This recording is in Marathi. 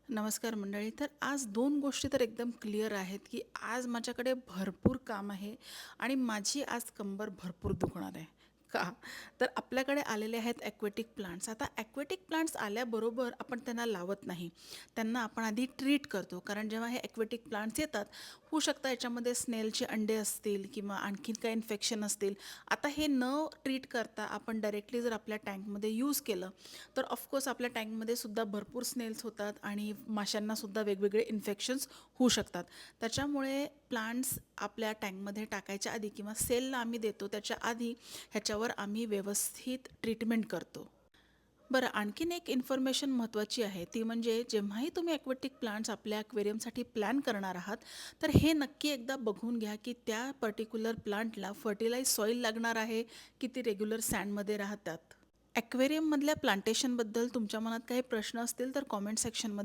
नमस्कार मंडळी. तर आज 2 गोष्टी तर एकदम क्लिअर आहेत, की आज माझ्याकडे भरपूर काम आहे आणि माझी आज कंबर भरपूर दुखणार आहे. का? तर आपल्याकडे आलेले आहेत ॲक्वेटिक प्लांट्स. आता ॲक्वेटिक प्लांट्स आल्याबरोबर आपण त्यांना लावत नाही. त्यांना आपण आधी ट्रीट करतो. कारण जेव्हा हे ॲक्वेटिक प्लांट्स येतात, होऊ शकतं याच्यामध्ये स्नेलचे अंडे असतील किंवा आणखीन काही इन्फेक्शन असतील. आता हे न ट्रीट करता आपण डायरेक्टली जर आपल्या टँकमध्ये यूज केलं, तर ऑफकोर्स आपल्या टँकमध्ये सुद्धा भरपूर स्नेल्स होतात आणि माशांना सुद्धा वेगवेगळे इन्फेक्शन्स होऊ शकतात. त्याच्यामुळे प्लांट्स आपल्या टँकमध्ये टाकायच्या आधी किंवा सेलला आम्ही देतो त्याच्या आधी ह्याच्यावर आम्ही व्यवस्थित ट्रीटमेंट करतो. बरं, आणखीन एक इन्फॉर्मेशन महत्त्वाची आहे, ती म्हणजे जेव्हाही तुम्ही ॲक्वेटिक प्लांट्स आपल्या ॲक्वेरियमसाठी प्लॅन करणार आहात, तर हे नक्की एकदा बघून घ्या, की त्या पर्टिक्युलर प्लांटला फर्टिलाइज सॉईल लागणार आहे, की ती रेग्युलर सँडमध्ये राहतात. ॲक्वेरियममधल्या प्लांटेशनबद्दल तुमच्या मनात काही प्रश्न असतील तर कॉमेंट सेक्शनमध्ये